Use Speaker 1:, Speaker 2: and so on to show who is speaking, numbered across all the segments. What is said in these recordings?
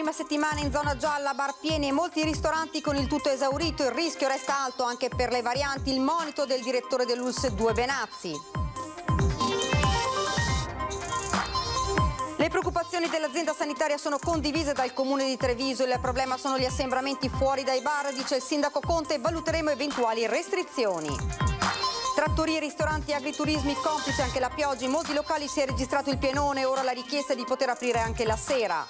Speaker 1: prima settimana in zona gialla, bar pieni e molti ristoranti con il tutto esaurito. Il rischio resta alto anche per le varianti. Il monito del direttore dell'ULSS 2 Benazzi. Le preoccupazioni dell'azienda sanitaria sono condivise dal comune di Treviso. Il problema sono gli assembramenti fuori dai bar, dice il sindaco Conte. Valuteremo eventuali restrizioni. Trattorie, ristoranti e agriturismi, complice anche la pioggia. In molti locali si è registrato il pienone, ora la richiesta è di poter aprire anche la sera.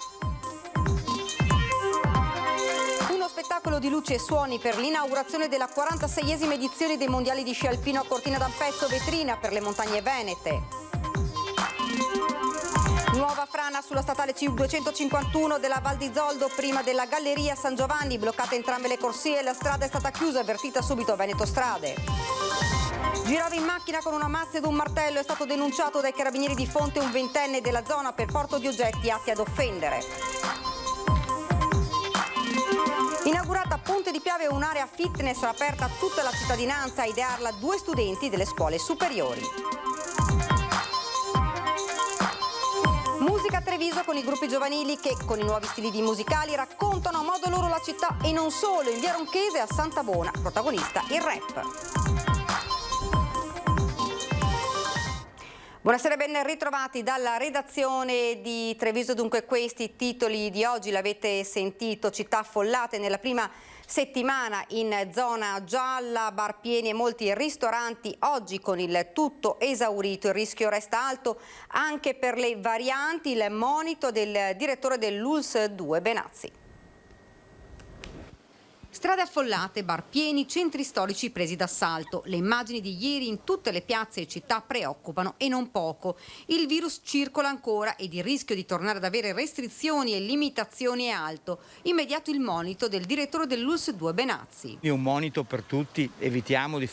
Speaker 1: Uno spettacolo di luci e suoni per l'inaugurazione della 46esima edizione dei mondiali di sci alpino a Cortina d'Ampezzo, vetrina per le montagne venete. Nuova frana sulla statale C251 della Val di Zoldo, prima della Galleria San Giovanni, bloccate entrambe le corsie, la strada è stata chiusa, avvertita subito Veneto Strade. Girava in macchina con una mazza ed un martello, è stato denunciato dai carabinieri di Fonte un ventenne della zona per porto di oggetti atti ad offendere. Inaugurata a Ponte di Piave un'area fitness aperta a tutta la cittadinanza, a idearla 2 studenti delle scuole superiori. Musica a Treviso con i gruppi giovanili che, con i nuovi stili di musicali, raccontano a modo loro la città e non solo. In via Ronchese a Santa Bona, protagonista il rap. Buonasera e ben ritrovati dalla redazione di Treviso. Dunque questi titoli di oggi l'avete sentito: città affollate nella prima settimana in zona gialla, bar pieni e molti ristoranti oggi con il tutto esaurito. Il rischio resta alto anche per le varianti. Il monito del direttore dell'ULSS 2 Benazzi. Strade affollate, bar pieni, centri storici presi d'assalto. Le immagini di ieri in tutte le piazze e città preoccupano e non poco. Il virus circola ancora ed il rischio di tornare ad avere restrizioni e limitazioni è alto. Immediato il monito del direttore dell'ULSS 2 Benazzi.
Speaker 2: Un monito per tutti: evitiamo di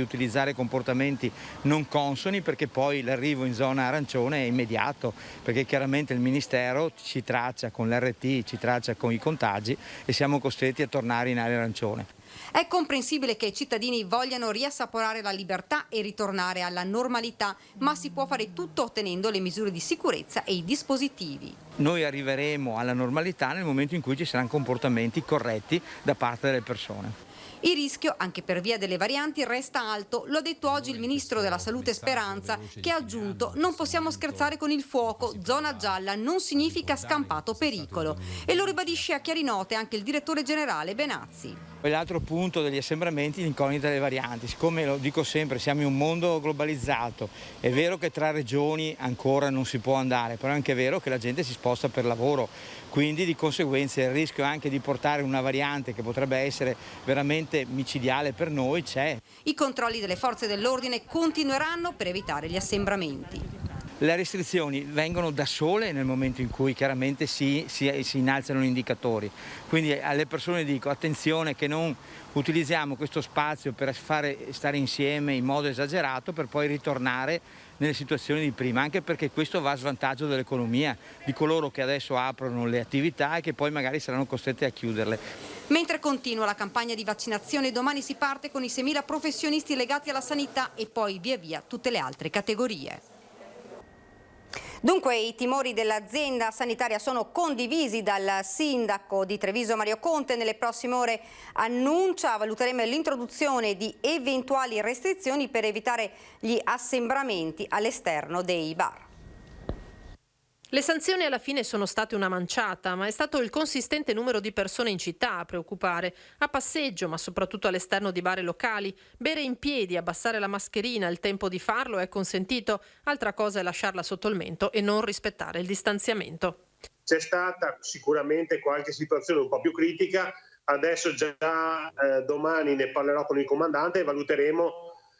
Speaker 2: utilizzare comportamenti non consoni, perché poi l'arrivo in zona arancione è immediato, perché chiaramente il Ministero ci traccia con l'RT, ci traccia con i contagi e siamo costretti a tornare in area arancione.
Speaker 1: È comprensibile che i cittadini vogliano riassaporare la libertà e ritornare alla normalità, ma si può fare tutto ottenendo le misure di sicurezza e i dispositivi.
Speaker 2: Noi arriveremo alla normalità nel momento in cui ci saranno comportamenti corretti da parte delle persone.
Speaker 1: Il rischio, anche per via delle varianti, resta alto. Lo ha detto oggi il ministro della Salute Speranza, che ha aggiunto: non possiamo scherzare con il fuoco, zona gialla non significa scampato pericolo. E lo ribadisce a chiari note anche il direttore generale Benazzi.
Speaker 2: L'altro punto degli assembramenti, l'incognita delle varianti. Siccome, lo dico sempre, siamo in un mondo globalizzato, è vero che tra regioni ancora non si può andare, però è anche vero che la gente si sposta per lavoro, quindi di conseguenza il rischio anche di portare una variante che potrebbe essere veramente micidiale per noi c'è.
Speaker 1: I controlli delle forze dell'ordine continueranno per evitare gli assembramenti.
Speaker 2: Le restrizioni vengono da sole nel momento in cui chiaramente si innalzano gli indicatori, quindi alle persone dico: attenzione che non utilizziamo questo spazio per fare stare insieme in modo esagerato per poi ritornare nelle situazioni di prima, anche perché questo va a svantaggio dell'economia, di coloro che adesso aprono le attività e che poi magari saranno costretti a chiuderle.
Speaker 1: Mentre continua la campagna di vaccinazione, domani si parte con i 6.000 professionisti legati alla sanità e poi via via tutte le altre categorie. Dunque i timori dell'azienda sanitaria sono condivisi dal sindaco di Treviso Mario Conte. Nelle prossime ore annuncia: valuteremo l'introduzione di eventuali restrizioni per evitare gli assembramenti all'esterno dei bar.
Speaker 3: Le sanzioni alla fine sono state una manciata, ma è stato il consistente numero di persone in città a preoccupare. A passeggio, ma soprattutto all'esterno di bar e locali, bere in piedi, abbassare la mascherina, il tempo di farlo è consentito. Altra cosa è lasciarla sotto il mento e non rispettare il distanziamento.
Speaker 4: C'è stata sicuramente qualche situazione un po' più critica, adesso già domani ne parlerò con il comandante e valuteremo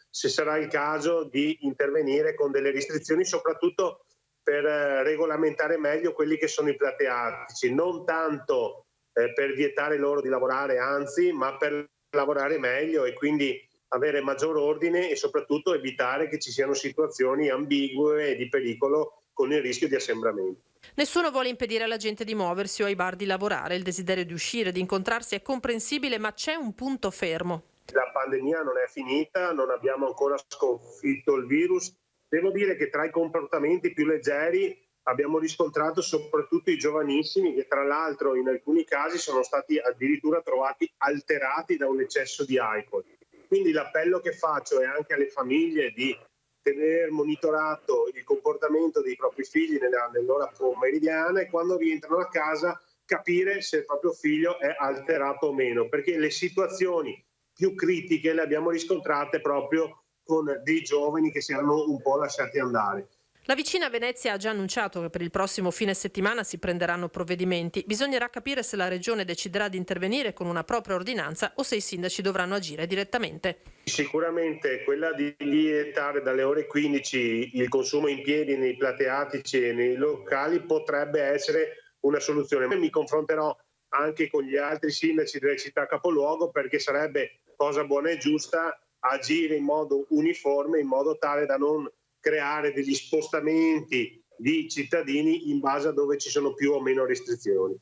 Speaker 4: se sarà il caso di intervenire con delle restrizioni, soprattutto per regolamentare meglio quelli che sono i plateatici, non tanto per vietare loro di lavorare, anzi, ma per lavorare meglio e quindi avere maggior ordine e soprattutto evitare che ci siano situazioni ambigue e di pericolo con il rischio di assembramento.
Speaker 3: Nessuno vuole impedire alla gente di muoversi o ai bar di lavorare. Il desiderio di uscire, di incontrarsi è comprensibile, ma c'è un punto fermo.
Speaker 4: La pandemia non è finita, non abbiamo ancora sconfitto il virus. Devo dire che tra i comportamenti più leggeri abbiamo riscontrato soprattutto i giovanissimi che tra l'altro in alcuni casi sono stati addirittura trovati alterati da un eccesso di alcol. Quindi l'appello che faccio è anche alle famiglie di tenere monitorato il comportamento dei propri figli nell'ora pomeridiana e quando rientrano a casa capire se il proprio figlio è alterato o meno, perché le situazioni più critiche le abbiamo riscontrate proprio con dei giovani che si erano un po' lasciati andare.
Speaker 3: La vicina Venezia ha già annunciato che per il prossimo fine settimana si prenderanno provvedimenti. Bisognerà capire se la Regione deciderà di intervenire con una propria ordinanza o se i sindaci dovranno agire direttamente.
Speaker 4: Sicuramente quella di vietare dalle ore 15 il consumo in piedi nei plateatici e nei locali potrebbe essere una soluzione. Mi confronterò anche con gli altri sindaci delle città capoluogo perché sarebbe cosa buona e giusta agire in modo uniforme, in modo tale da non creare degli spostamenti di cittadini in base a dove ci sono più o meno restrizioni.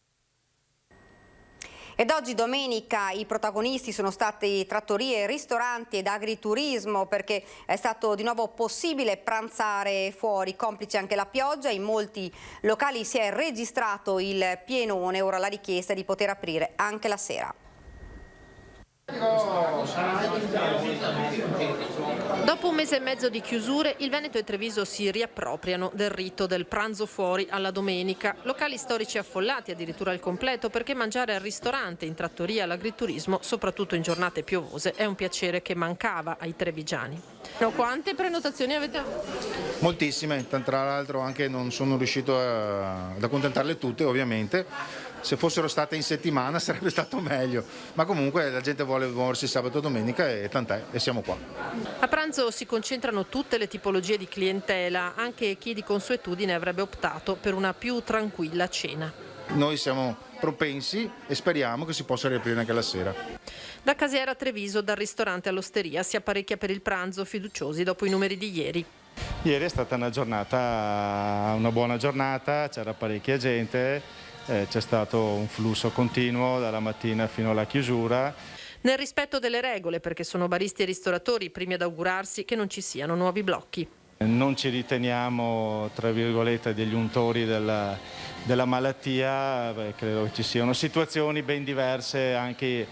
Speaker 1: Ed oggi domenica i protagonisti sono stati trattorie, ristoranti ed agriturismo perché è stato di nuovo possibile pranzare fuori, complice anche la pioggia. In molti locali si è registrato il pienone, ora la richiesta è di poter aprire anche la sera.
Speaker 3: Dopo un mese e mezzo di chiusure, il Veneto e Treviso si riappropriano del rito del pranzo fuori alla domenica. Locali storici affollati addirittura al completo perché mangiare al ristorante, in trattoria, all'agriturismo, soprattutto in giornate piovose, è un piacere che mancava ai trevigiani. Quante prenotazioni avete avuto?
Speaker 5: Moltissime, tra l'altro anche non sono riuscito ad accontentarle tutte ovviamente. Se fossero state in settimana sarebbe stato meglio, ma comunque la gente vuole muoversi sabato e domenica e tant'è, e siamo qua.
Speaker 3: A pranzo si concentrano tutte le tipologie di clientela, anche chi di consuetudine avrebbe optato per una più tranquilla cena.
Speaker 5: Noi siamo propensi e speriamo che si possa riaprire anche la sera.
Speaker 3: Da Casiera a Treviso, dal ristorante all'osteria, si apparecchia per il pranzo, fiduciosi dopo i numeri di ieri.
Speaker 6: Ieri è stata una buona giornata, c'era parecchia gente. C'è stato un flusso continuo dalla mattina fino alla chiusura.
Speaker 3: Nel rispetto delle regole, perché sono baristi e ristoratori i primi ad augurarsi che non ci siano nuovi blocchi.
Speaker 6: Non ci riteniamo, tra virgolette, degli untori della malattia, credo che ci siano situazioni ben diverse anche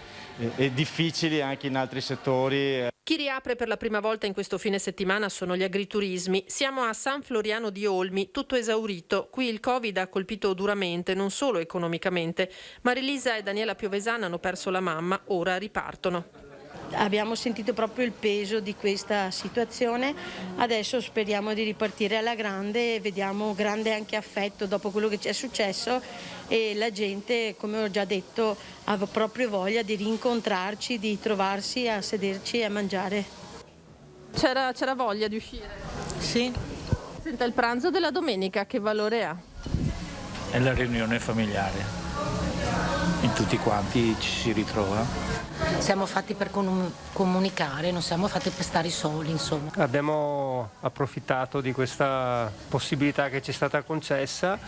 Speaker 6: e difficili anche in altri settori.
Speaker 3: Chi riapre per la prima volta in questo fine settimana sono gli agriturismi. Siamo a San Floriano di Olmi, tutto esaurito. Qui il Covid ha colpito duramente, non solo economicamente. Marilisa e Daniela Piovesana hanno perso la mamma, ora ripartono.
Speaker 7: Abbiamo sentito proprio il peso di questa situazione, adesso speriamo di ripartire alla grande e vediamo grande anche affetto dopo quello che ci è successo e la gente, come ho già detto, ha proprio voglia di rincontrarci, di trovarsi a sederci e a mangiare.
Speaker 3: C'era voglia di uscire?
Speaker 7: Sì.
Speaker 3: Senta, il pranzo della domenica che valore ha?
Speaker 8: È la riunione familiare, in tutti quanti ci si ritrova.
Speaker 9: Siamo fatti per comunicare, non siamo fatti per stare soli, insomma.
Speaker 10: Abbiamo approfittato di questa possibilità che ci è stata concessa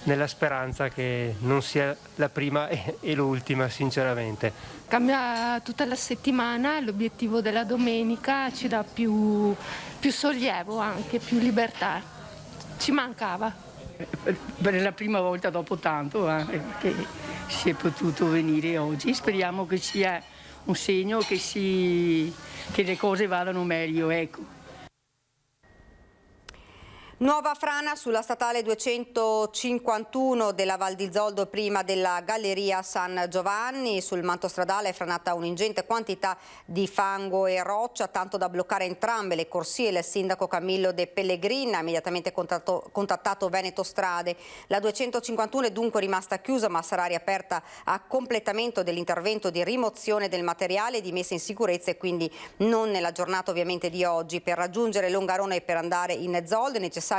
Speaker 10: nella speranza che non sia la prima e l'ultima, sinceramente.
Speaker 11: Cambia tutta la settimana, l'obiettivo della domenica ci dà più sollievo, anche più libertà. Ci mancava.
Speaker 12: Per la prima volta dopo tanto che si è potuto venire oggi, speriamo che sia un segno che le cose vadano meglio, ecco.
Speaker 1: Nuova frana sulla statale 251 della Val di Zoldo prima della Galleria San Giovanni. Sul manto stradale è franata un'ingente quantità di fango e roccia, tanto da bloccare entrambe le corsie. Il sindaco Camillo De Pellegrin ha immediatamente contattato Veneto Strade. La 251 è dunque rimasta chiusa, ma sarà riaperta a completamento dell'intervento di rimozione del materiale e di messa in sicurezza, e quindi non nella giornata ovviamente di oggi. Per raggiungere Longarone e per andare in Zoldo è necessario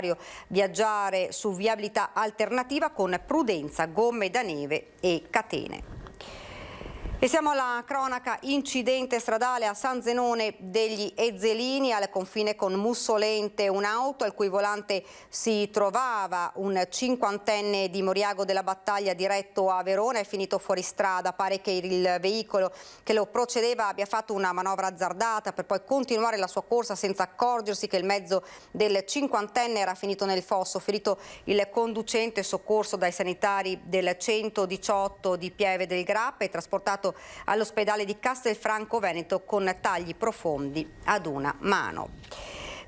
Speaker 1: viaggiare su viabilità alternativa con prudenza, gomme da neve e catene. E siamo alla cronaca: incidente stradale a San Zenone degli Ezzelini, al confine con Mussolente. Un'auto al cui volante si trovava un cinquantenne di Moriago della Battaglia diretto a Verona è finito fuori strada. Pare che il veicolo che lo procedeva abbia fatto una manovra azzardata per poi continuare la sua corsa senza accorgersi che il mezzo del cinquantenne era finito nel fosso. Ferito il conducente, soccorso dai sanitari del 118 di Pieve del Grappa e trasportato all'ospedale di Castelfranco Veneto con tagli profondi ad una mano.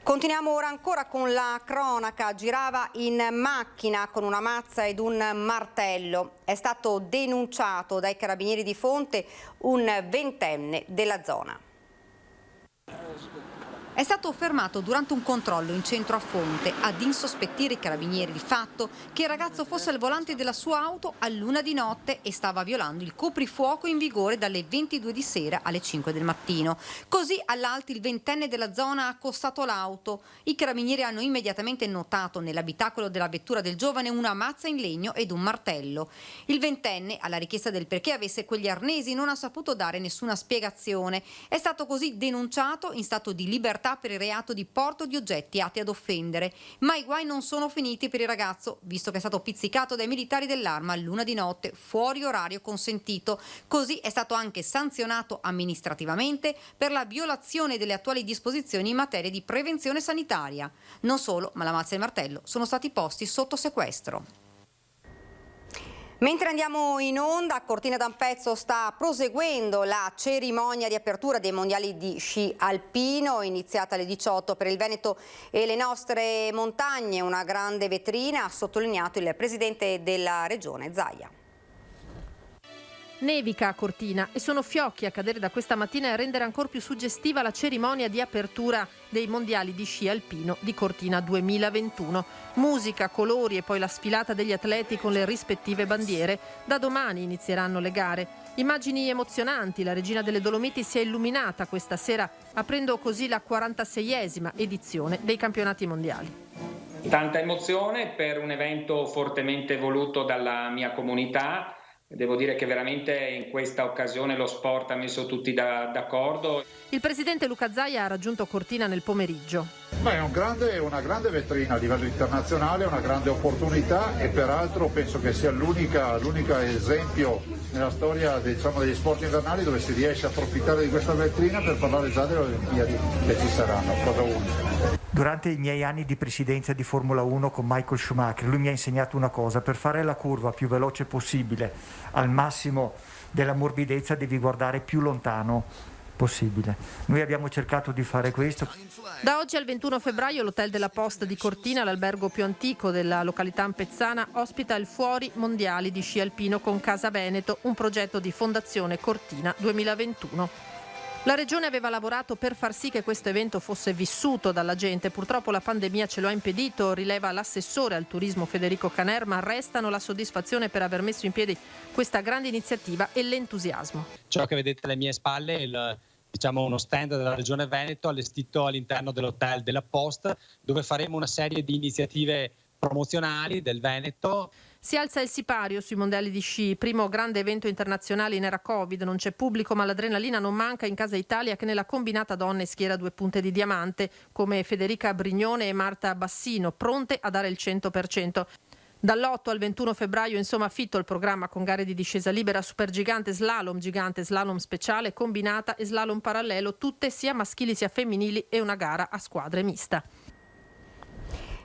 Speaker 1: Continuiamo ora ancora con la cronaca. Girava in macchina con una mazza ed un martello. È stato denunciato dai carabinieri di Fonte un ventenne della zona. È stato fermato durante un controllo in centro a Fonte ad insospettire i carabinieri il fatto che il ragazzo fosse al volante della sua auto all'1 di notte e stava violando il coprifuoco in vigore dalle 22 di sera alle 5 del mattino. Così all'alto il ventenne della zona ha accostato l'auto. I carabinieri hanno immediatamente notato nell'abitacolo della vettura del giovane una mazza in legno ed un martello. Il ventenne, alla richiesta del perché avesse quegli arnesi, non ha saputo dare nessuna spiegazione. È stato così denunciato in stato di libertà per il reato di porto di oggetti atti ad offendere. Ma i guai non sono finiti per il ragazzo, visto che è stato pizzicato dai militari dell'arma all'1 di notte fuori orario consentito. Così è stato anche sanzionato amministrativamente per la violazione delle attuali disposizioni in materia di prevenzione sanitaria. Non solo, ma la mazza e il martello sono stati posti sotto sequestro. Mentre andiamo in onda, a Cortina d'Ampezzo sta proseguendo la cerimonia di apertura dei mondiali di sci alpino, iniziata alle 18 per il Veneto e le nostre montagne. Una grande vetrina, ha sottolineato il presidente della regione Zaia.
Speaker 3: Nevica a Cortina e sono fiocchi a cadere da questa mattina e a rendere ancora più suggestiva la cerimonia di apertura dei mondiali di sci alpino di Cortina 2021. Musica, colori e poi la sfilata degli atleti con le rispettive bandiere. Da domani inizieranno le gare. Immagini emozionanti, la regina delle Dolomiti si è illuminata questa sera aprendo così la 46esima edizione dei campionati mondiali.
Speaker 13: Tanta emozione per un evento fortemente voluto dalla mia comunità. Devo dire che veramente in questa occasione lo sport ha messo tutti d'accordo.
Speaker 3: Il presidente Luca Zaia ha raggiunto Cortina nel pomeriggio.
Speaker 14: È una grande vetrina a livello internazionale, una grande opportunità e peraltro penso che sia l'unica esempio nella storia degli sport invernali dove si riesce a approfittare di questa vetrina per parlare già delle Olimpiadi che ci saranno, cosa unica.
Speaker 15: Durante i miei anni di presidenza di Formula 1 con Michael Schumacher, lui mi ha insegnato una cosa: per fare la curva più veloce possibile, al massimo della morbidezza, devi guardare più lontano possibile. Noi abbiamo cercato di fare questo.
Speaker 3: Da oggi al 21 febbraio l'Hotel della Posta di Cortina, l'albergo più antico della località ampezzana, ospita il Fuori Mondiali di sci alpino con Casa Veneto, un progetto di Fondazione Cortina 2021. La Regione aveva lavorato per far sì che questo evento fosse vissuto dalla gente. Purtroppo la pandemia ce lo ha impedito, rileva l'assessore al turismo Federico Caner, ma restano la soddisfazione per aver messo in piedi questa grande iniziativa e l'entusiasmo.
Speaker 16: Ciò che vedete alle mie spalle è uno stand della Regione Veneto allestito all'interno dell'Hotel della Posta, dove faremo una serie di iniziative promozionali del Veneto.
Speaker 3: Si alza il sipario sui mondiali di sci, primo grande evento internazionale in era Covid, non c'è pubblico ma l'adrenalina non manca in Casa Italia che nella combinata donne schiera 2 punte di diamante come Federica Brignone e Marta Bassino, pronte a dare il 100%. Dall'8 al 21 febbraio insomma fitto il programma con gare di discesa libera, supergigante, slalom speciale, combinata e slalom parallelo, tutte sia maschili sia femminili e una gara a squadre mista.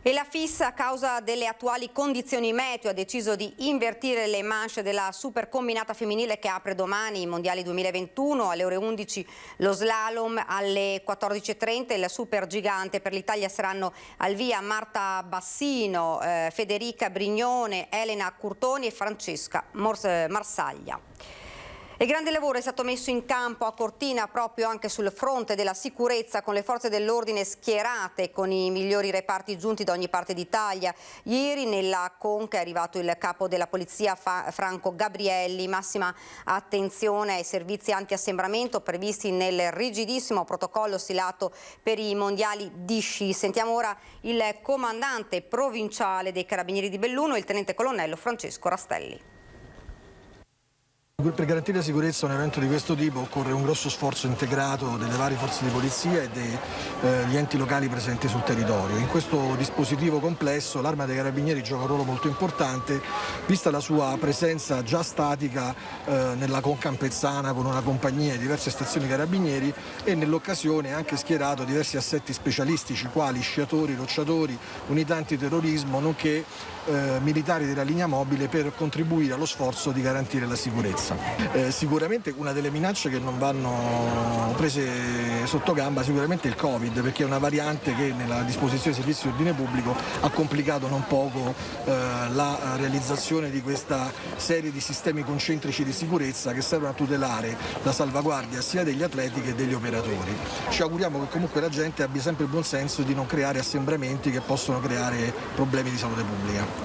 Speaker 1: E la FIS, a causa delle attuali condizioni meteo, ha deciso di invertire le manche della supercombinata femminile che apre domani i mondiali 2021. Alle ore 11 lo slalom, alle 14.30 il supergigante. Per l'Italia saranno al via Marta Bassino, Federica Brignone, Elena Curtoni e Francesca Marsaglia. Il grande lavoro è stato messo in campo a Cortina proprio anche sul fronte della sicurezza, con le forze dell'ordine schierate con i migliori reparti giunti da ogni parte d'Italia. Ieri nella Conca è arrivato il capo della polizia Franco Gabrielli. Massima attenzione ai servizi anti-assembramento previsti nel rigidissimo protocollo stilato per i mondiali di sci. Sentiamo ora il comandante provinciale dei Carabinieri di Belluno, il tenente colonnello Francesco Rastelli.
Speaker 17: Per garantire la sicurezza a un evento di questo tipo occorre un grosso sforzo integrato delle varie forze di polizia e degli enti locali presenti sul territorio. In questo dispositivo complesso l'Arma dei Carabinieri gioca un ruolo molto importante, vista la sua presenza già statica nella Conca Ampezzana con una compagnia e diverse stazioni carabinieri, e nell'occasione ha anche schierato diversi assetti specialistici quali sciatori, rocciatori, unità antiterrorismo, nonché militari della linea mobile per contribuire allo sforzo di garantire la sicurezza. Sicuramente una delle minacce che non vanno prese sotto gamba sicuramente è il Covid, perché è una variante che nella disposizione dei servizi di ordine pubblico ha complicato non poco la realizzazione di questa serie di sistemi concentrici di sicurezza che servono a tutelare la salvaguardia sia degli atleti che degli operatori. Ci auguriamo che comunque la gente abbia sempre il buon senso di non creare assembramenti che possono creare problemi di salute pubblica.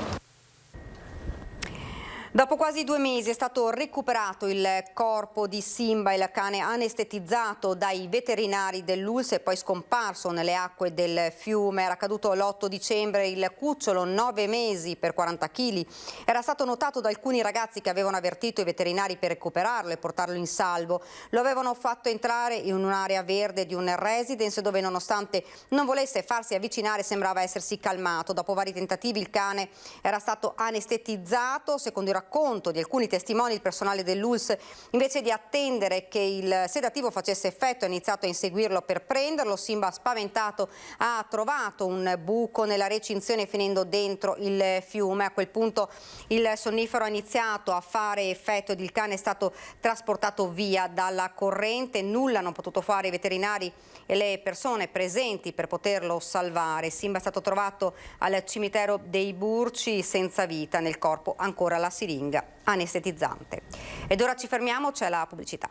Speaker 1: Dopo quasi 2 mesi è stato recuperato il corpo di Simba, il cane anestetizzato dai veterinari dell'ULSS e poi scomparso nelle acque del fiume. Era caduto l'8 dicembre, il cucciolo, 9 mesi per 40 kg. Era stato notato da alcuni ragazzi che avevano avvertito i veterinari per recuperarlo e portarlo in salvo. Lo avevano fatto entrare in un'area verde di un residence dove, nonostante non volesse farsi avvicinare, sembrava essersi calmato. Dopo vari tentativi il cane era stato anestetizzato. Secondo il racconto di alcuni testimoni, il personale dell'ULSS, invece di attendere che il sedativo facesse effetto, ha iniziato a inseguirlo per prenderlo. Simba, spaventato, ha trovato un buco nella recinzione finendo dentro il fiume. A quel punto il sonnifero ha iniziato a fare effetto ed il cane è stato trasportato via dalla corrente. Nulla hanno potuto fare i veterinari e le persone presenti per poterlo salvare. Simba è stato trovato al cimitero dei Burci senza vita, nel corpo ancora la siringa anestetizzante. Ed ora ci fermiamo, c'è la pubblicità.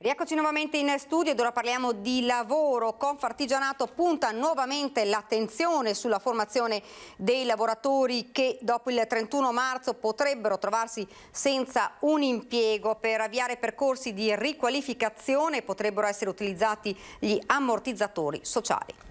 Speaker 1: Rieccoci nuovamente in studio ed ora parliamo di lavoro. Confartigianato punta nuovamente l'attenzione sulla formazione dei lavoratori che dopo il 31 marzo potrebbero trovarsi senza un impiego. Per avviare percorsi di riqualificazione potrebbero essere utilizzati gli ammortizzatori sociali.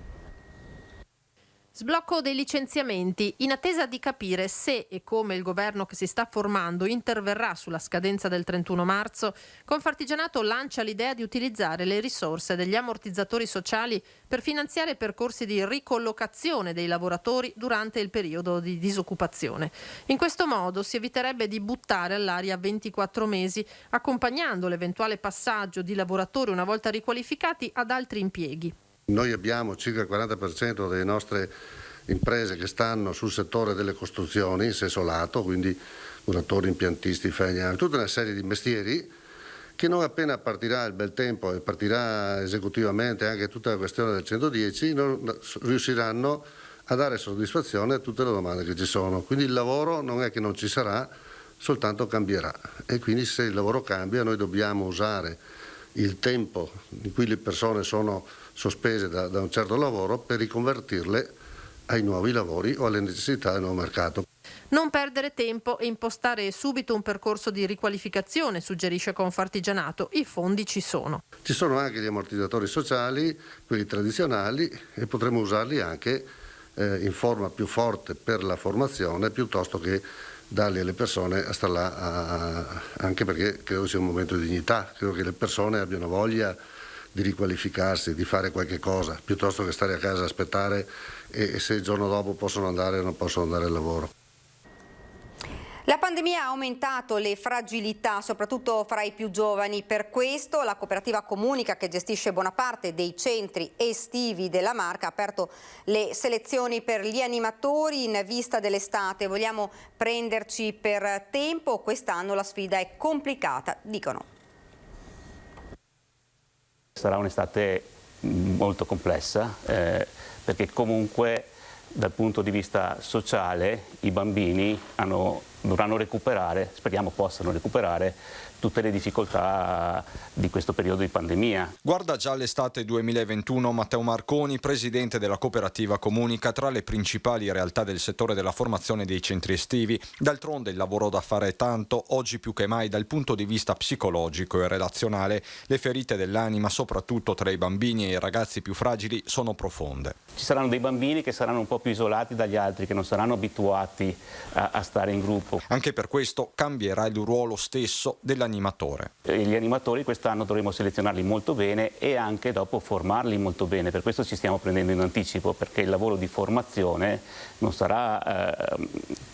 Speaker 3: Sblocco dei licenziamenti. In attesa di capire se e come il governo che si sta formando interverrà sulla scadenza del 31 marzo, Confartigianato lancia l'idea di utilizzare le risorse degli ammortizzatori sociali per finanziare percorsi di ricollocazione dei lavoratori durante il periodo di disoccupazione. In questo modo si eviterebbe di buttare all'aria 24 mesi, accompagnando l'eventuale passaggio di lavoratori una volta riqualificati ad altri impieghi.
Speaker 18: Noi abbiamo circa il 40% delle nostre imprese che stanno sul settore delle costruzioni in senso lato, quindi muratori, impiantisti, falegnami, tutta una serie di mestieri che non appena partirà il bel tempo e partirà esecutivamente anche tutta la questione del 110 non riusciranno a dare soddisfazione a tutte le domande che ci sono. Quindi il lavoro non è che non ci sarà, soltanto cambierà, e quindi se il lavoro cambia noi dobbiamo usare il tempo in cui le persone sono sospese da un certo lavoro per riconvertirle ai nuovi lavori o alle necessità del nuovo mercato.
Speaker 3: Non perdere tempo e impostare subito un percorso di riqualificazione, suggerisce Confartigianato. I fondi ci sono.
Speaker 18: Ci sono anche gli ammortizzatori sociali, quelli tradizionali, e potremo usarli anche in forma più forte per la formazione piuttosto che darli alle persone a stare là, anche perché credo sia un momento di dignità, credo che le persone abbiano voglia di riqualificarsi, di fare qualche cosa, piuttosto che stare a casa a aspettare e se il giorno dopo possono andare o non possono andare al lavoro.
Speaker 1: La pandemia ha aumentato le fragilità, soprattutto fra i più giovani. Per questo la cooperativa Comunica, che gestisce buona parte dei centri estivi della Marca, ha aperto le selezioni per gli animatori in vista dell'estate. Vogliamo prenderci per tempo, quest'anno la sfida è complicata, dicono.
Speaker 19: Sarà un'estate molto complessa perché comunque dal punto di vista sociale i bambini hanno dovranno recuperare, speriamo possano recuperare tutte le difficoltà di questo periodo di pandemia.
Speaker 20: Guarda già all'estate 2021 Matteo Marconi, presidente della cooperativa, comunica tra le principali realtà del settore della formazione dei centri estivi. D'altronde il lavoro da fare è tanto, oggi più che mai dal punto di vista psicologico e relazionale. Le ferite dell'anima, soprattutto tra i bambini e i ragazzi più fragili, sono profonde.
Speaker 19: Ci saranno dei bambini che saranno un po' più isolati dagli altri, che non saranno abituati a stare in gruppo.
Speaker 20: Anche per questo cambierà il ruolo stesso dell'animatore.
Speaker 19: Gli animatori quest'anno dovremo selezionarli molto bene e anche dopo formarli molto bene, per questo ci stiamo prendendo in anticipo, perché il lavoro di formazione non sarà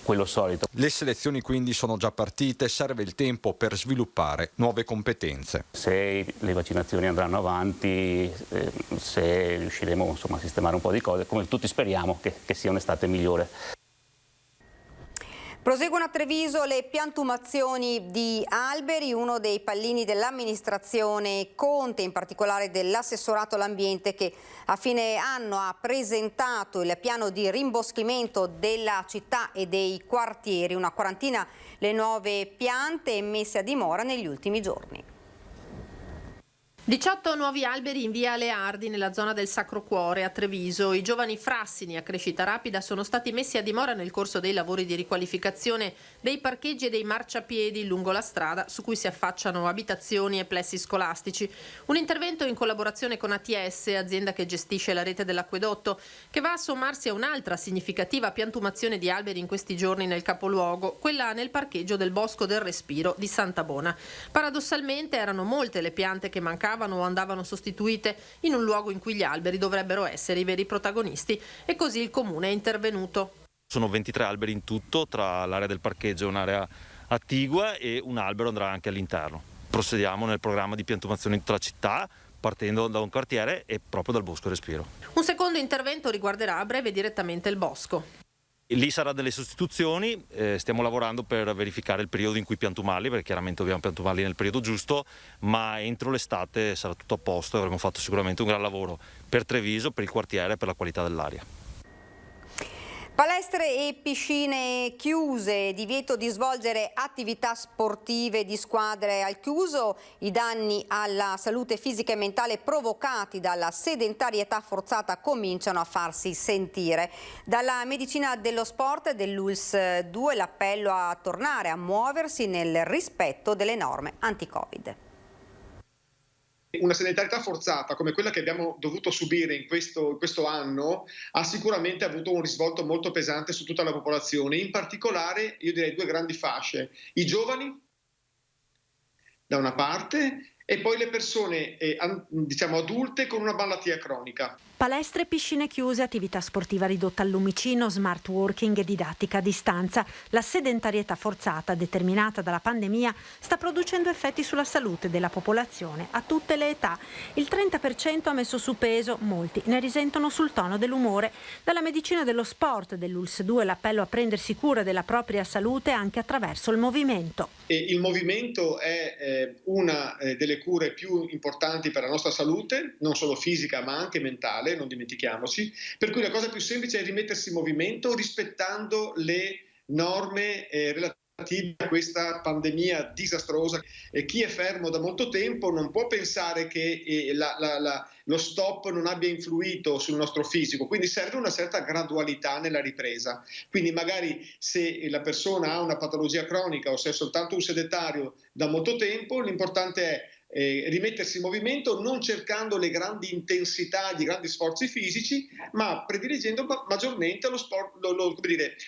Speaker 19: quello solito.
Speaker 20: Le selezioni quindi sono già partite, serve il tempo per sviluppare nuove competenze.
Speaker 19: Se le vaccinazioni andranno avanti, se riusciremo a sistemare un po' di cose, come tutti speriamo che sia un'estate migliore.
Speaker 1: Proseguono a Treviso le piantumazioni di alberi, uno dei pallini dell'amministrazione Conte, in particolare dell'assessorato all'ambiente, che a fine anno ha presentato il piano di rimboschimento della città e dei quartieri, una quarantina le nuove piante messe a dimora negli ultimi giorni.
Speaker 3: 18 nuovi alberi in via Leardi nella zona del Sacro Cuore a Treviso. I giovani frassini a crescita rapida sono stati messi a dimora nel corso dei lavori di riqualificazione dei parcheggi e dei marciapiedi lungo la strada su cui si affacciano abitazioni e plessi scolastici. Un intervento in collaborazione con ATS, azienda che gestisce la rete dell'acquedotto, che va a sommarsi a un'altra significativa piantumazione di alberi in questi giorni nel capoluogo, quella nel parcheggio del Bosco del Respiro di Santabona. Paradossalmente erano molte le piante che mancavano o andavano sostituite in un luogo in cui gli alberi dovrebbero essere i veri protagonisti, e così il comune è intervenuto.
Speaker 21: Sono 23 alberi in tutto, tra l'area del parcheggio e un'area attigua, e un albero andrà anche all'interno. Procediamo nel programma di piantumazione in tutta la città, partendo da un quartiere e proprio dal Bosco Respiro.
Speaker 3: Un secondo intervento riguarderà a breve direttamente il bosco.
Speaker 21: Lì sarà delle sostituzioni, stiamo lavorando per verificare il periodo in cui piantumarli, perché chiaramente dobbiamo piantumarli nel periodo giusto, ma entro l'estate sarà tutto a posto e avremo fatto sicuramente un gran lavoro per Treviso, per il quartiere e per la qualità dell'aria.
Speaker 1: Palestre e piscine chiuse, divieto di svolgere attività sportive di squadre al chiuso, i danni alla salute fisica e mentale provocati dalla sedentarietà forzata cominciano a farsi sentire. Dalla medicina dello sport dell'ULSS 2 l'appello a tornare a muoversi nel rispetto delle norme anti-Covid.
Speaker 22: Una sedentarietà forzata come quella che abbiamo dovuto subire in questo anno ha sicuramente avuto un risvolto molto pesante su tutta la popolazione, in particolare io direi due grandi fasce: i giovani da una parte e poi le persone diciamo adulte con una malattia cronica.
Speaker 23: Palestre, piscine chiuse, attività sportiva ridotta al lumicino, smart working e didattica a distanza. La sedentarietà forzata determinata dalla pandemia sta producendo effetti sulla salute della popolazione a tutte le età. Il 30% ha messo su peso, molti ne risentono sul tono dell'umore. Dalla medicina dello sport dell'ULSS 2 l'appello a prendersi cura della propria salute anche attraverso il movimento.
Speaker 22: Il movimento è una delle cure più importanti per la nostra salute, non solo fisica ma anche mentale, non dimentichiamoci, per cui la cosa più semplice è rimettersi in movimento rispettando le norme relative a questa pandemia disastrosa. Chi è fermo da molto tempo non può pensare che lo stop non abbia influito sul nostro fisico, quindi serve una certa gradualità nella ripresa. Quindi magari se la persona ha una patologia cronica o se è soltanto un sedentario da molto tempo, l'importante è rimettersi in movimento, non cercando le grandi intensità, gli grandi sforzi fisici, ma prediligendo maggiormente lo sport,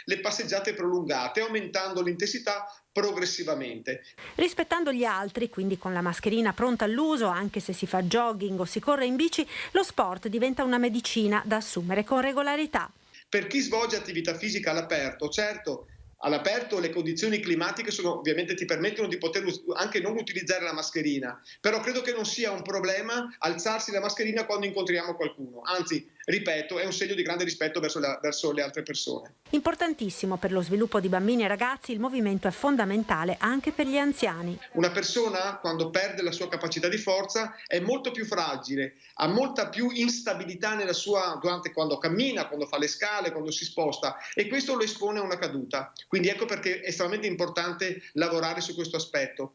Speaker 22: le passeggiate prolungate, aumentando l'intensità progressivamente.
Speaker 23: Rispettando gli altri, quindi con la mascherina pronta all'uso, anche se si fa jogging o si corre in bici, lo sport diventa una medicina da assumere con regolarità.
Speaker 22: Per chi svolge attività fisica all'aperto, certo, all'aperto le condizioni climatiche ovviamente ti permettono di poter anche non utilizzare la mascherina, però credo che non sia un problema alzarsi la mascherina quando incontriamo qualcuno, anzi ripeto, è un segno di grande rispetto verso le altre persone.
Speaker 23: Importantissimo per lo sviluppo di bambini e ragazzi, il movimento è fondamentale anche per gli anziani.
Speaker 22: Una persona, quando perde la sua capacità di forza, è molto più fragile, ha molta più instabilità quando cammina, quando fa le scale, quando si sposta, e questo lo espone a una caduta. Quindi ecco perché è estremamente importante lavorare su questo aspetto.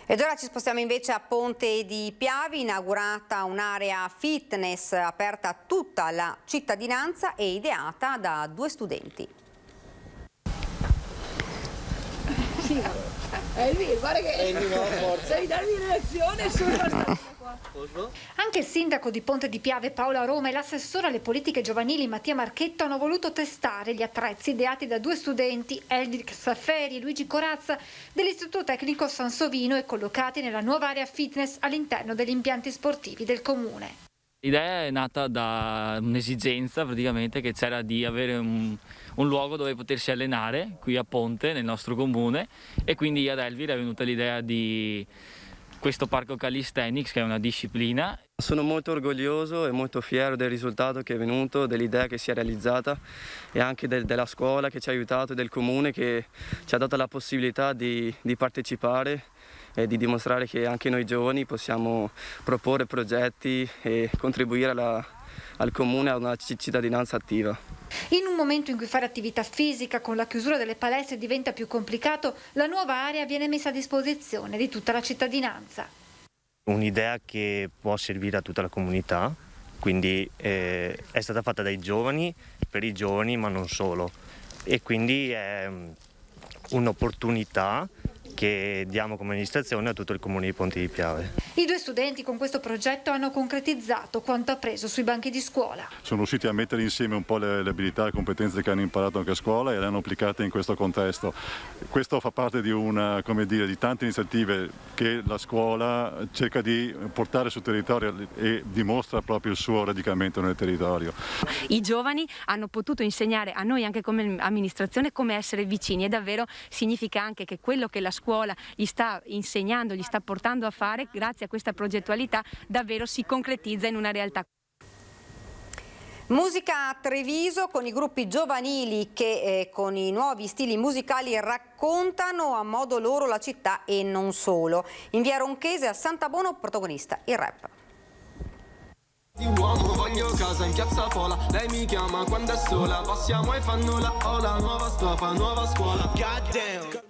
Speaker 1: Ed ora ci spostiamo invece a Ponte di Piave, inaugurata un'area fitness aperta a tutta la cittadinanza e ideata da 2 studenti.
Speaker 2: Sì, guarda che devi darmi lezione su Anche il sindaco di Ponte di Piave Paola Roma e l'assessore alle politiche giovanili Mattia Marchetto hanno voluto testare gli attrezzi ideati da 2 studenti, Eldic Safferi e Luigi Corazza, dell'Istituto Tecnico Sansovino e collocati nella nuova area fitness all'interno degli impianti sportivi del comune.
Speaker 4: L'idea è nata da un'esigenza praticamente che c'era di avere un luogo dove potersi allenare qui a Ponte, nel nostro comune, e quindi ad Elvira è venuta l'idea di questo parco calisthenics, che è una disciplina.
Speaker 5: Sono molto orgoglioso e molto fiero del risultato che è venuto, dell'idea che si è realizzata e anche della scuola che ci ha aiutato, del comune che ci ha dato la possibilità di partecipare e di dimostrare che anche noi giovani possiamo proporre progetti e contribuire al comune a una cittadinanza attiva.
Speaker 2: In un momento in cui fare attività fisica con la chiusura delle palestre diventa più complicato, la nuova area viene messa a disposizione di tutta la cittadinanza.
Speaker 24: Un'idea che può servire a tutta la comunità, quindi è stata fatta dai giovani, per i giovani, ma non solo. E quindi è un'opportunità che diamo come amministrazione a tutto il comune di Ponte di Piave.
Speaker 2: I 2 studenti con questo progetto hanno concretizzato quanto appreso sui banchi di scuola.
Speaker 25: Sono riusciti a mettere insieme un po' le abilità e le competenze che hanno imparato anche a scuola e le hanno applicate in questo contesto. Questo fa parte di tante iniziative che la scuola cerca di portare sul territorio e dimostra proprio il suo radicamento nel territorio.
Speaker 26: I giovani hanno potuto insegnare a noi anche come amministrazione come essere vicini, e davvero significa anche che quello che la scuola gli sta insegnando, gli sta portando a fare, grazie a questa progettualità, davvero si concretizza in una realtà.
Speaker 1: Musica a Treviso con i gruppi giovanili che con i nuovi stili musicali raccontano a modo loro la città e non solo. In via Ronchese a Santabono protagonista il rap.
Speaker 27: Uomo, voglio casa in piazza Pola, lei mi chiama quando è sola, passiamo e fanno la ola, nuova strofa, nuova scuola.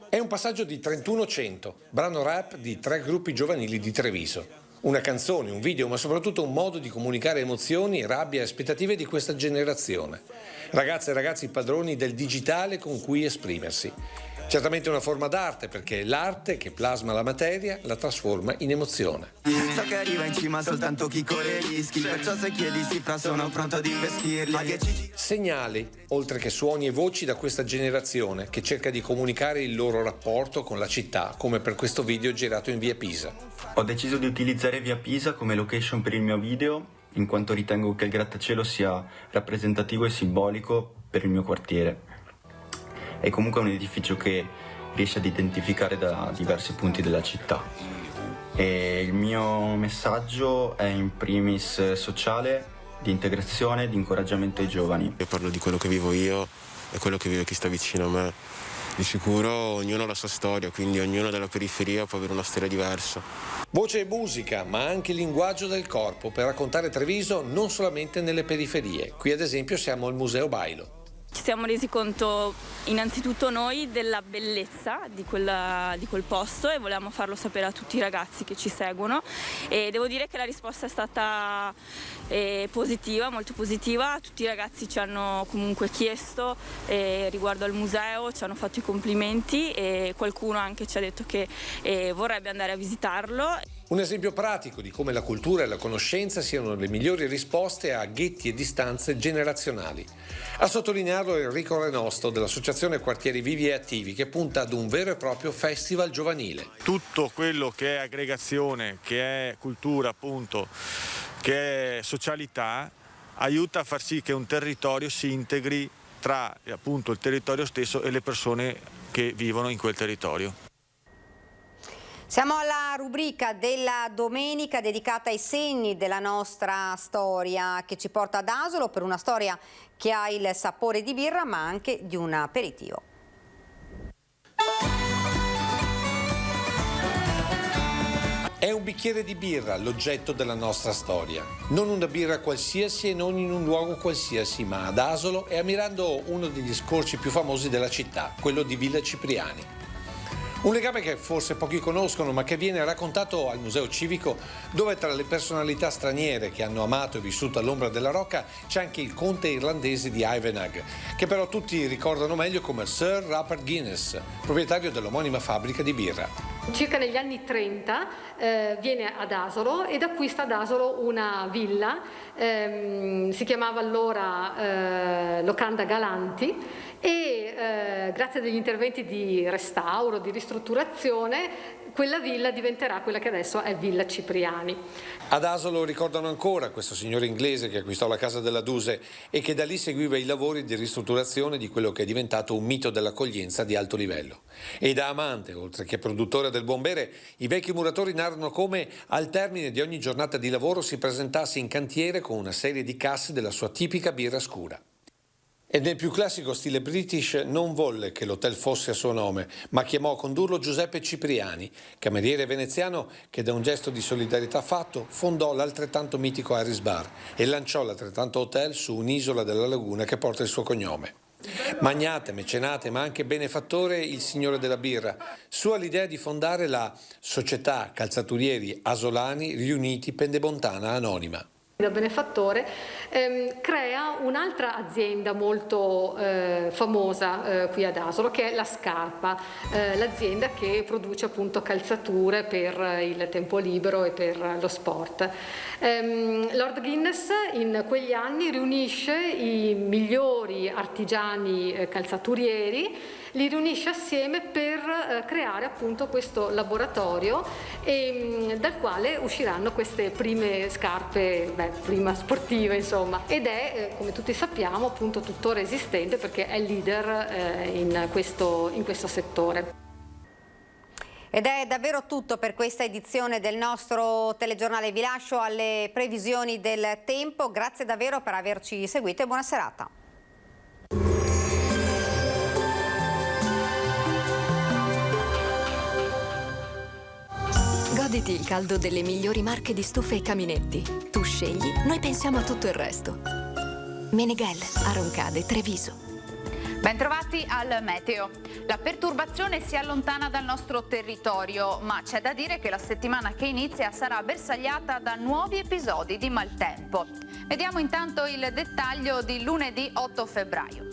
Speaker 28: È un passaggio di 3100, brano rap di 3 gruppi giovanili di Treviso. Una canzone, un video, ma soprattutto un modo di comunicare emozioni, rabbia e aspettative di questa generazione. Ragazze e ragazzi padroni del digitale con cui esprimersi. Certamente una forma d'arte, perché è l'arte che plasma la materia, la trasforma in emozione.
Speaker 27: So che arriva in cima soltanto chi corre rischi, perciò se chiedi cifra sono pronto ad investirli.
Speaker 28: Segnali, oltre che suoni e voci da questa generazione che cerca di comunicare il loro rapporto con la città, come per questo video girato in via Pisa.
Speaker 29: Ho deciso di utilizzare via Pisa come location per il mio video, in quanto ritengo che il grattacielo sia rappresentativo e simbolico per il mio quartiere. È comunque un edificio che riesce ad identificare da diversi punti della città. E il mio messaggio è in primis sociale, di integrazione, di incoraggiamento ai giovani.
Speaker 30: Io parlo di quello che vivo io e quello che vive chi sta vicino a me. Di sicuro ognuno ha la sua storia, quindi ognuno della periferia può avere una storia diversa.
Speaker 28: Voce e musica, ma anche linguaggio del corpo per raccontare Treviso non solamente nelle periferie. Qui ad esempio siamo al Museo Bailo.
Speaker 31: Ci siamo resi conto innanzitutto noi della bellezza di quel posto e volevamo farlo sapere a tutti i ragazzi che ci seguono, e devo dire che la risposta è stata positiva, molto positiva. Tutti i ragazzi ci hanno comunque chiesto riguardo al museo, ci hanno fatto i complimenti e qualcuno anche ci ha detto che vorrebbe andare a visitarlo.
Speaker 28: Un esempio pratico di come la cultura e la conoscenza siano le migliori risposte a ghetti e distanze generazionali. A sottolinearlo Enrico Renosto dell'Associazione Quartieri Vivi e Attivi, che punta ad un vero e proprio festival giovanile.
Speaker 32: Tutto quello che è aggregazione, che è cultura appunto, che è socialità, aiuta a far sì che un territorio si integri tra appunto il territorio stesso e le persone che vivono in quel territorio.
Speaker 1: Siamo alla rubrica della domenica dedicata ai segni della nostra storia, che ci porta ad Asolo per una storia che ha il sapore di birra ma anche di un aperitivo.
Speaker 28: È un bicchiere di birra l'oggetto della nostra storia. Non una birra qualsiasi e non in un luogo qualsiasi, ma ad Asolo e ammirando uno degli scorci più famosi della città, quello di Villa Cipriani. Un legame che forse pochi conoscono, ma che viene raccontato al Museo Civico, dove tra le personalità straniere che hanno amato e vissuto all'ombra della rocca c'è anche il conte irlandese di Ivenagh, che però tutti ricordano meglio come Sir Rupert Guinness, proprietario dell'omonima fabbrica di birra.
Speaker 6: Circa negli anni 30 viene ad Asolo ed acquista ad Asolo una villa, si chiamava allora Locanda Galanti, e grazie agli interventi di restauro, di ristrutturazione, quella villa diventerà quella che adesso è Villa Cipriani.
Speaker 28: Ad Asolo ricordano ancora questo signore inglese che acquistò la casa della Duse e che da lì seguiva i lavori di ristrutturazione di quello che è diventato un mito dell'accoglienza di alto livello. E da amante, oltre che produttore del buon bere, i vecchi muratori narrano come al termine di ogni giornata di lavoro si presentasse in cantiere con una serie di casse della sua tipica birra scura. E nel più classico stile british non volle che l'hotel fosse a suo nome, ma chiamò a condurlo Giuseppe Cipriani, cameriere veneziano che da un gesto di solidarietà fatto fondò l'altrettanto mitico Harris Bar e lanciò l'altrettanto hotel su un'isola della laguna che porta il suo cognome. Magnate, mecenate, ma anche benefattore, il signore della birra, sua l'idea di fondare la Società Calzaturieri Asolani Riuniti Pendemontana Anonima.
Speaker 6: Da benefattore crea un'altra azienda molto famosa qui ad Asolo, che è la Scarpa, l'azienda che produce appunto calzature per il tempo libero e per lo sport. Lord Guinness in quegli anni riunisce i migliori artigiani calzaturieri, li riunisce assieme per creare appunto questo laboratorio dal quale usciranno queste prime scarpe, prima sportive insomma, ed è come tutti sappiamo appunto tuttora esistente perché è leader in questo settore.
Speaker 1: Ed è davvero tutto per questa edizione del nostro telegiornale. Vi lascio alle previsioni del tempo. Grazie davvero per averci seguito e buona serata.
Speaker 7: Goditi il caldo delle migliori marche di stufe e caminetti. Tu scegli, noi pensiamo a tutto il resto. Meneghel, Aroncade, Treviso.
Speaker 8: Bentrovati al meteo. La perturbazione si allontana dal nostro territorio, ma c'è da dire che la settimana che inizia sarà bersagliata da nuovi episodi di maltempo. Vediamo intanto il dettaglio di lunedì 8 febbraio.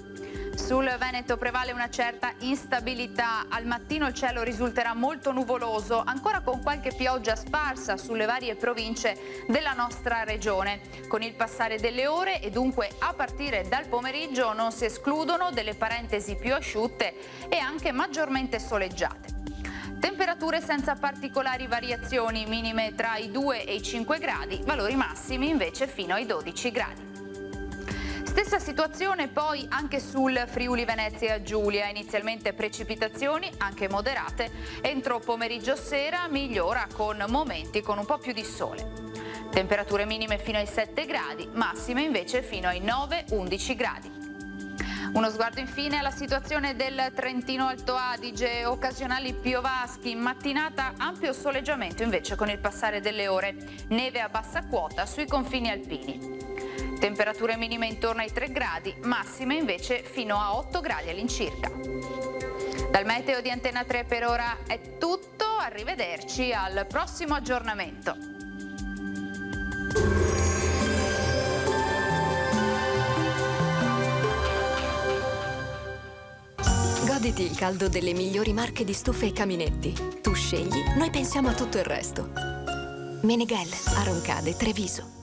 Speaker 8: Sul Veneto prevale una certa instabilità. Al mattino il cielo risulterà molto nuvoloso, ancora con qualche pioggia sparsa sulle varie province della nostra regione. Con il passare delle ore e dunque a partire dal pomeriggio non si escludono delle parentesi più asciutte e anche maggiormente soleggiate. Temperature senza particolari variazioni, minime tra i 2 e i 5 gradi, valori massimi invece fino ai 12 gradi. Stessa situazione poi anche sul Friuli Venezia Giulia, inizialmente precipitazioni anche moderate, entro pomeriggio sera migliora con momenti con un po' più di sole. Temperature minime fino ai 7 gradi, massime invece fino ai 9-11 gradi. Uno sguardo infine alla situazione del Trentino Alto Adige, occasionali piovaschi, in mattinata ampio soleggiamento invece con il passare delle ore, neve a bassa quota sui confini alpini. Temperature minime intorno ai 3 gradi, massime invece fino a 8 gradi all'incirca. Dal meteo di Antena 3 per ora è tutto, arrivederci al prossimo aggiornamento.
Speaker 7: Goditi il caldo delle migliori marche di stufe e caminetti. Tu scegli, noi pensiamo a tutto il resto. Meneghel, Aroncade, Treviso.